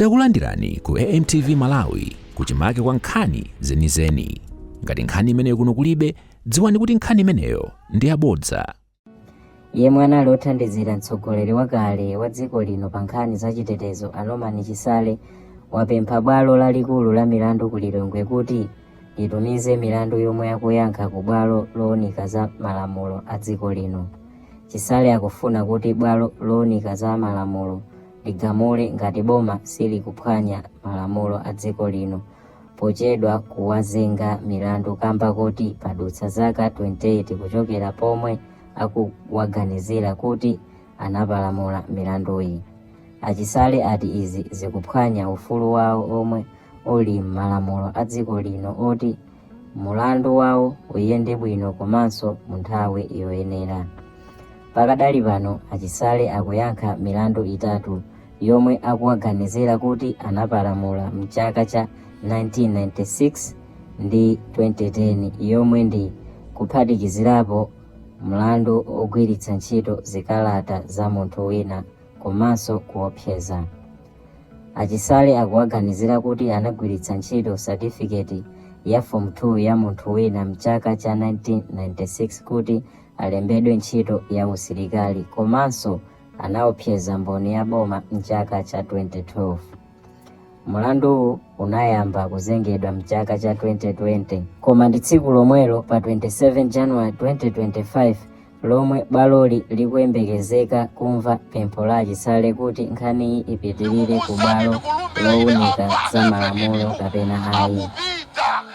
Takulandirani ku AMTV Malawi kuchimake kwa nkhani zenizeni. Ngati nkhani imeneyo kuno kulibe, dziwani kuti nkhani imeneyo ndi yabodza. Yemwe anali othandizira mtsogoleri wakale wa dziko lino pa nkhani za chitetezo Norman Chisale wapempha bwalo lalikulu la milandu ku Lilongwe kuti litumize milandu yomwe yakuyankha ku bwalo lowunika za malamulo a dziko lino. Chisale akufuna kuti bwalo lowunika za malamulo ligamule ngati boma sili kuphwanya malamulo a dziko lino pochedwa kuwazenga milandu kamba kuti padutsa zaka 28 kuchokera pomwe akuwaganizira kuti anapalamula milandu iyi. Achisale ati izi zikuphwanya ufulu wawo omwe uli m'malamulo a dziko lino oti mulandu wawo uyende bwino komanso mu nthawi yoyenera. Pakadali pano Achisale akuyankha milandu itatu yomwe akuwaganizira kuti anapalamula mchaka cha 1996 ndi 2010 yomwe ndi kuphatikizirapo mlandu ogwiritsa ntchito zikalata za munthu wina komanso kuopseza. Achisale akuwaganizira kuti anagwiritsa ntchito certificate ya form 2 ya munthu wina mchaka cha 1996 kuti alembedwe ntchito ya usilikali komanso anaopseza mboni ya boma mchaka cha 2012. Mulandu unayamba kuzengedwa mchaka cha 2020 koma ndi tsiku lomwelo pa 27 January 2025 lomwe bwaloli likuyembekezeka kumva pempho la Achisale kuti nkhani ipitirire ku bwalo lowunika za malamulo kapena ayi.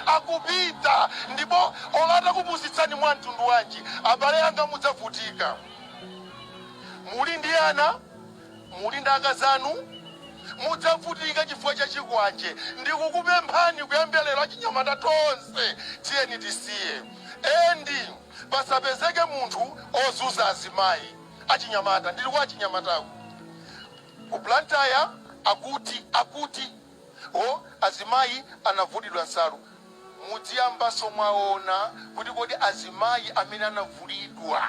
Akupita ndipo olata kupusitsani mwa mtundu wanji abale anga mudzavutika. Muli ndi ana, muli ndi akazanu, mudzavutika chifukwa cha chikwanje. Ndikukupemphani kuyambira lero achinyamata tonse tiyeni tisiye. Endi pasapezeke munthu ozuza azimayi achinyamata. Ndili kwa achinyamataku ku Blantyre akuti azimayi anavulidwa nsalu. Mudziyambaso mwaona kuti kodi azimayi amene anavulidwa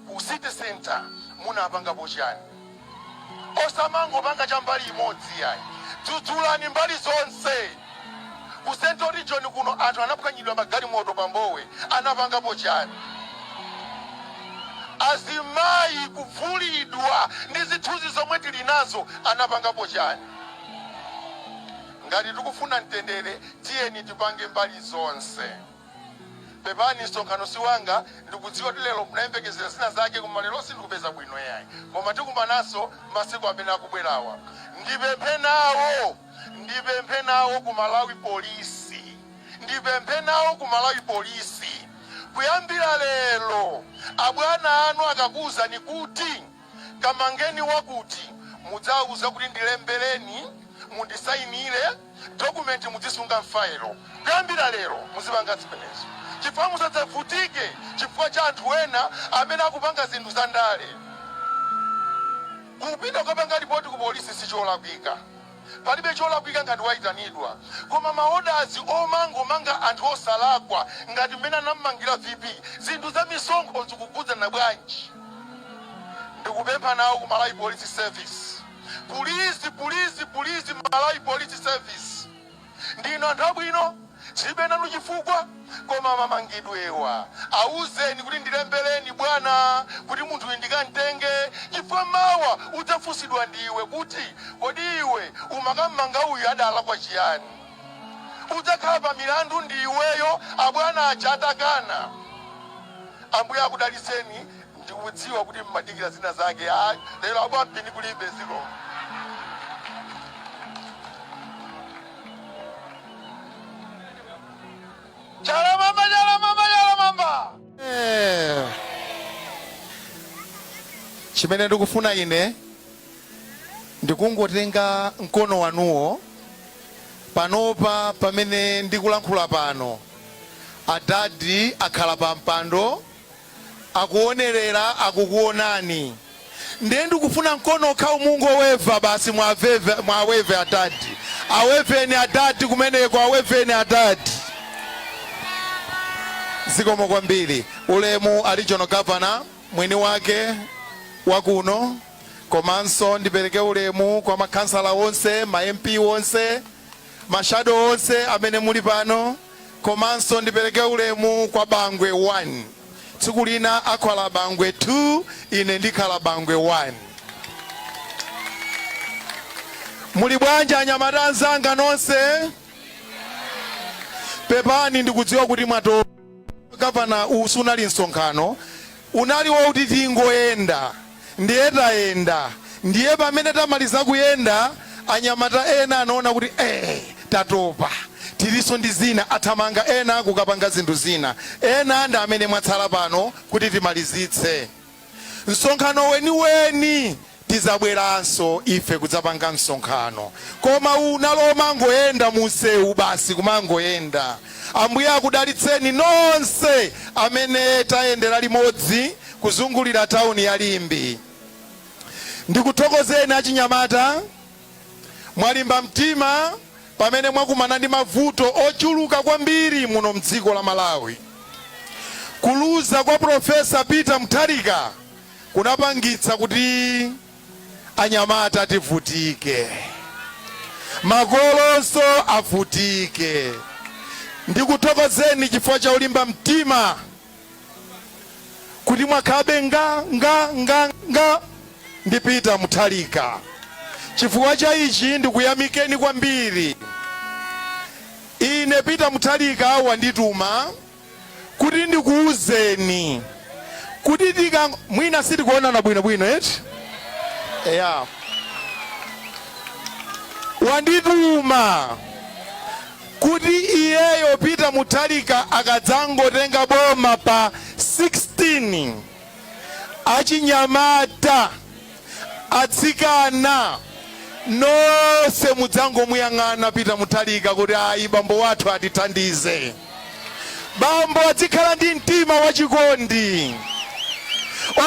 ku city center munapangapo chani. Osamangopanga cha mbali imodzi yayi, dzudzulani mbali zonse. Ku Central Region kuno anthu anaphwanyidwa magalimoto pambowe, anapangapo chani. Azimayi kuvulidwa ndi zithunzi zomwe tili nazo, anapangapo chani. Ngati tikufuna mtendere tiyeni tipange mbali zonse. Pepani msonkhano siwanga ndikudziwa kuti lero munayembekezera zina zake koma lero sindikupeza bwino yayi. Koma tikumanaso masiku amene akubwerawa. Ndipemphe nawo ku Malawi polisi. Kuyambira lero abwana anu akakuwuzani kuti kamangeni wakuti mudzawuza kuti ndilembereni mundisayinire dokumenti mudzisunga mfailo. Kuyambira lero muzipanga zimenezo. Chifukwa musadzavutike chifukwa cha anthu ena amene akupanga zinthu za ndale. Kupita ukapanga ripoti ku polisi sicholakwika. Palibe cholakwika ngati wayitanidwa. Koma maodazi omanga anthu osalakwa ngati mmene anammangira VP zinthu za misonkho zikukudza na bwanji. Ndikupempha nawo ku Malawi Police Service. Police Malawi Police Service. Ndino anthu abwino zibe nanu chifukwa koma mamangidwewa. Awuzeni kuti ndilembereni bwana kuti munthu ndikantenge chifukwa mawa udzafusidwa ndiwe kuti kodi iwe umakamanga uyu adala kwa chiyani. Udzakhala pa milandu ndiweyo abwana achatakana. Ambuye akudaliseni ndikudziwa kuti mmadikira zina zake. Lero abwampini kulibe ziko. Chalamamba. Chimene ndikufuna ine ndikungotenga mkono wanuwo panopa pamene ndikulankhula pano. Adadi akhala pa mpando akuonerera akukuonani. Ndiye ndikufuna mkono okhawo mungu oweva basi mwaweve adadi. Aweveni adadi kumeneko, aweveni adadi. Zikomo kwambiri. Ulemu Regional Governor mwini wake wakuno komanso ndipereke ulemu kwa makansala onse, ma MP onse, mashado onse amene muli pano, komanso ndipereke ulemu kwa Bangwe 1. Tsiku lina akhala Bangwe 2, ine ndikhala Bangwe 1. Muli bwanji anyamata anzanga nonse? Pepani ndikudziwa kuti mwato gavana usunali msonkhano, unali wauti tingoyenda, ndiye tayenda, ndiye pamene tamaliza kuyenda, anyamata ena anaona kuti tatopa, tiliso ndi zina, athamanga ena kukapanga zinthu zina, ena ndi amene mwatsala pano kuti timalizitse. Msonkhano weni tizabweranso ife kudzapanga msonkhano, koma unaloma ngoyenda munsewu basi kumangoyenda. Ambuye akudalitseni nonse amene tayendera limodzi kuzungulira tauni ya Limbi. Ndikuthokozeni achinyamata, mwalimba mtima pamene mwakumana ndi mavuto ochuluka kwambiri muno mdziko la Malawi. Kuluza kwa Profesa Peter Mutharika kunapangitsa kuti anyamata tivutike, makolonso avutike. Ndikuthokozeni chifukwa cha ulimba mtima kuti mwakhabe nga ndi Peter Mutharika. Chifukwa cha ichi ndikuyamikeni kwambiri. Ine Peter Mutharika wandituma kuti ndikuuzeni kuti mwina sitikuonana bwinobwino eti? Yeah. Wandituma kuti iyeyo Peter Mutharika akadzangotenga boma pa 16, achinyamata, atsikana nonse mudzangomuyang'ana Peter Mutharika kuti ayi bambo wathu atithandize. Bambo adzikhala ndi mtima wachikondi,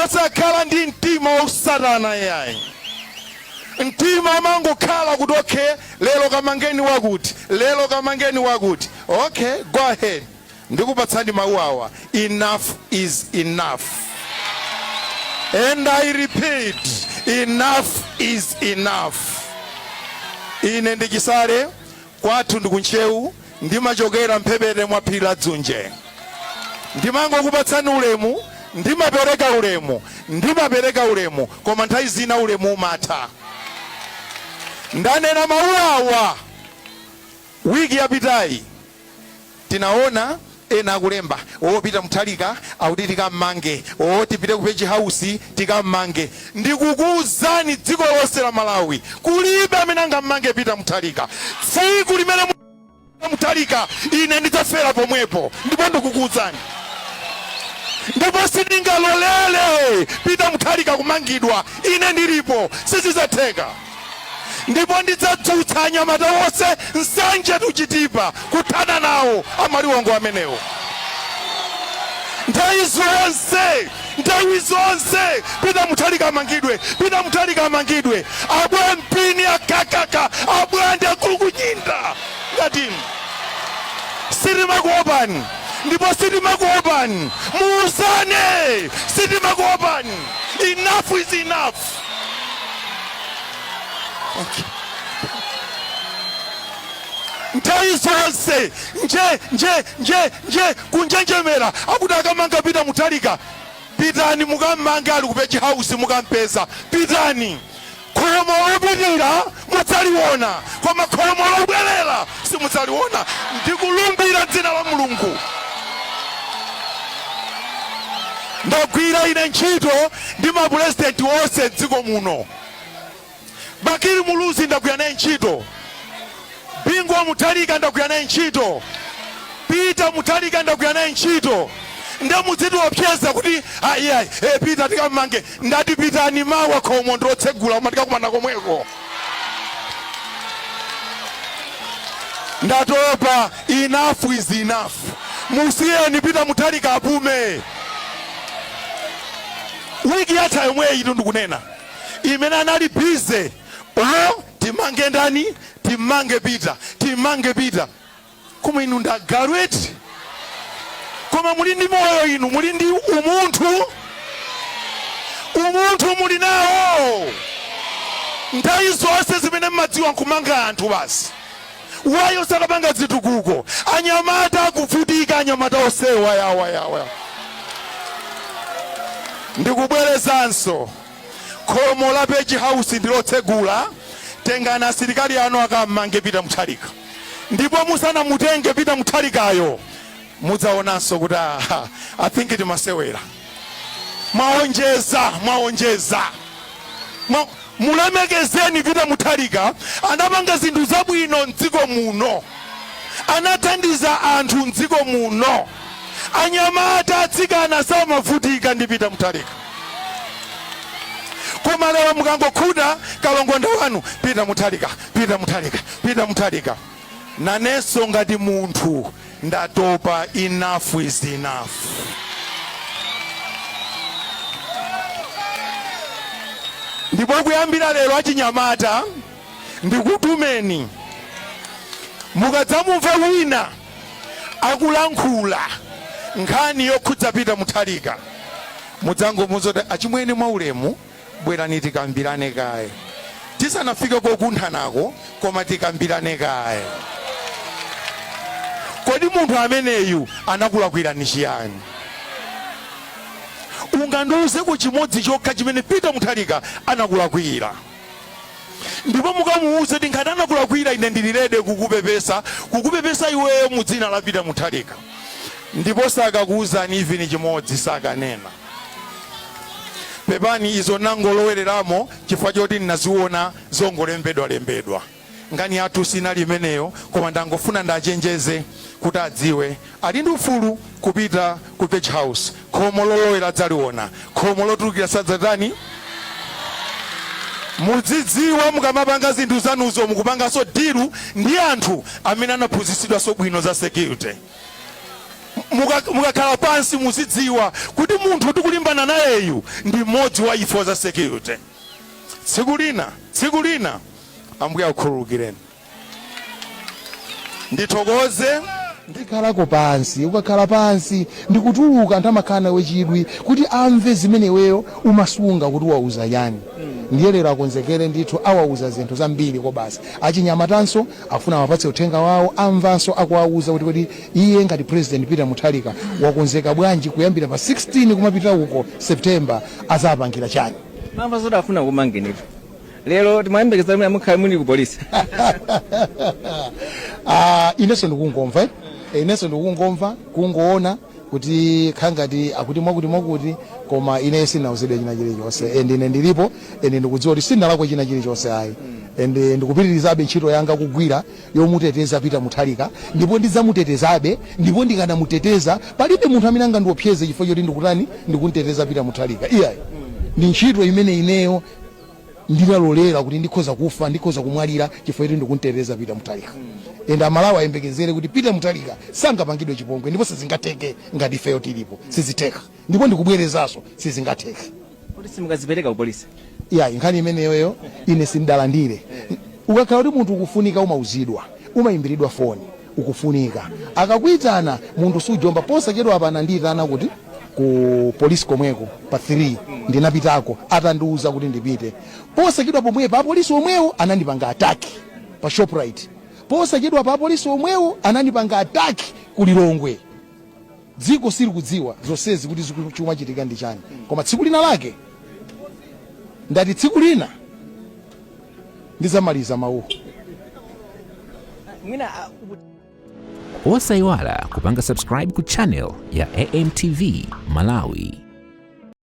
osakhala ndi mtima wausatana yayi. Mtima amangokhala kuti okay, lelo kamangeni wakuti, lelo kamangeni wakuti. Okay, go ahead. Ndikupatsani mawu awa. Enough is enough. And I repeat, enough is enough. Ine ndichisale kwathu ndikunchewu, ndimachokera mphepete mwa phiri la Dzunje. Ndimangokupatsani ulemu, ndimapereka ulemu, koma nthawi zina ulemu umatha. Ndanena mawu awa wiki yapitayi, tinaona ena akulemba Peter Mutharika akuti tikammange, tipite ku Page House tikammange. Ndikukuwuzani dziko lonse la Malawi kulibe amene angammange Peter Mutharika. Tsiku limene Mutharika ine ndidzafera pomwepo, ndipo ndikukuwuzani. Ndipo sindingalolele Peter Mutharika kumangidwa ine ndilipo, sizizatheka. Ndipo ndidzadzutsa anyamata onse nsanje tuchitipa kuthana nawo amaliwongo amenewo. Nthawi zonse Peter Mutharika amangidwe, abwe mpini akakaka, abwande akulukunyinda ngatini. Sitimakuopani, ndipo sitimakuopani, muuzane, sitimakuopani. Enough is enough. Okay. Nthawi zonse nje kunjenjemera akuti akamanga Peter Mutharika, pitani mukamanga ali ku Page House mukampeza. Pitani, khomo lopitirira mudzaliona, koma khomo lobwerera simudzaliona. Ndikulumbira dzina la Mulungu. Ndagwira ine ntchito ndi ma president onse dziko muno. Bakiri Muluzi ndagwira naye ntchito, Bingwa Mutharika ndagwira naye ntchito, Peter Mutharika ndagwira naye ntchito. Ndemudzitu wapyeza kuti ayi Peter tikammange, ndati pitani mawa khomo ndotsegula umatika kumana komweko. Ndatopa. Enough is enough. Musiyeni Peter Mutharika apume. Wiki yatha yomwe yitu ndikunena imene anali bize timange ndani, timange Peter. Koma inu ndagalweti, koma muli ndi moyo, inu muli ndi umunthu muli nawo. nthawi zonse zimene mmadziwa nkumanga anthu basi. Wayo sakapanga zitukuko. Anyamata akuvutika, anyamata osewa yawa. Ndikubwerezanso khomo la Page House ndilotsegula. Tengani asilikali anu akammange Peter Mutharika. Ndipo musana mutenge Peter Mutharikayo mudzaonanso kuti I think timasewera. Mwaonjeza. Mulemekezeni Peter Mutharika. Anapanga zinthu zabwino m'dziko muno. Anathandiza anthu m'dziko muno. Anyamata atsikana samavutika ndi Peter Mutharika. Koma lero mukangokhuta kalongonda wanu Peter Mutharika. Nanenso ngati munthu ndatopa, enough is enough. Ndipo kuyambira lero achinyamata ndikutumeni mukadzamumva wina akulankhula nkhani yokhudza Peter Mutharika mudzangomuzoti achimwene mwaulemu bwerani tikambirane kaye. Tisanafike kokunthanako koma tikambirane kaye. Kodi munthu ameneyu anakulakwirani chiyani? Ungandiuze ku chimodzi chokha chimene Peter Mutharika anakulakwira. Ndipo mukamuuze kuti ngati anakulakwira ine ndilirede kukupepesa iweyo mu dzina la Peter Mutharika. Ndipo sakakuuzani even chimodzi sakanena. Pepani izo nangolowereramo chifukwa choti ndinaziona zongolembedwa. Ngani athu sina limeneyo koma ndangofuna ndachenjeze kuti adziwe ali ndi ufulu kupita ku Page House. Khomo lolowera dzaliona, khomo lotulukira sadzatani. Mudzidziwa mukamapanga zinthu zanuzo mukupanganso dilu ndi anthu amene anaphunzitsidwa sobwino za security. Mukakhala pansi muzidziwa kuti munthu tikulimbana nayeyu ndi mmodzi wa ifo za security. Tsiku lina Ambuye akukhululukireni. Ndithokoze ndikhalako pansi. Ukakhala pansi ndikutuluka anthu amakhala wechidwi kuti amve zimene iweyo umasunga kuti wauza yani. Ndiye lero akonzekere ndithu awauza zinthu zambiri ko basi. Achinyamatanso afuna mapatse uthenga wawo, amvanso akuwauza kuti iye ngati President Peter Mutharika wakonzeka bwanji kuyambira pa 16 kumapita uko September azapangira chani. Mamba zoda afuna kumangenera. Lero timayembekeza mwe mukhala muli ku polisi. Ineso ndikungomva. Ineso ndikungomva kungoona kuti khangati akuti mwakuti koma ine sinauzidwe china chilichonse. Ine ndilipo ine ndikudziwa kuti sinalako china chilichonse ayi. Ende ndikupitirizabe ntchito yanga kugwira yomuteteza Peter Mutharika, ndipo ndidzamutetezabe, ndipo ndikanamuteteza palibe munthu amene angandiopseze chifukwa choti ndikutani ndikunteteza Peter Mutharika. Iyayi ndi ntchito imene ineyo ndinalolera kuti ndikhoza kufa, ndikhoza kumwalira chifukwa choti ndikunteteza Peter Mutharika. Enda Malawi ayembekezere kuti Peter Mutharika sangapangidwe chipongwe, ndipo sizingateke ngati ifeyo tilipo. Siziteka. Ndipo ndikubwerezaso sizingateke. Polisi mukazipereka ku polisi. Iyayi nkhani imeneyo ine sindalandire. Ukakhala kuti munthu ukufunika umauzidwa, umayimbiridwa foni, ukufunika. Akakuitana munthu sujomba posa chedwa apa nandiyitana kuti ku polisi komweko pa 3 ndinapitako atandiuza kuti ndipite. Posa chedwa pomwe pa polisi omwewo anandipanga attack pa Shoprite. Posa chedwa pa polisi omwewo anandipanga attack ku Lilongwe. Dziko sili kudziwa zonsezi kuti chuma chitika ndi chani. Koma tsiku lina lake ndati tsiku lina ndizamaliza mawu. Osayiwala kupanga subscribe ku channel ya AMTV Malawi.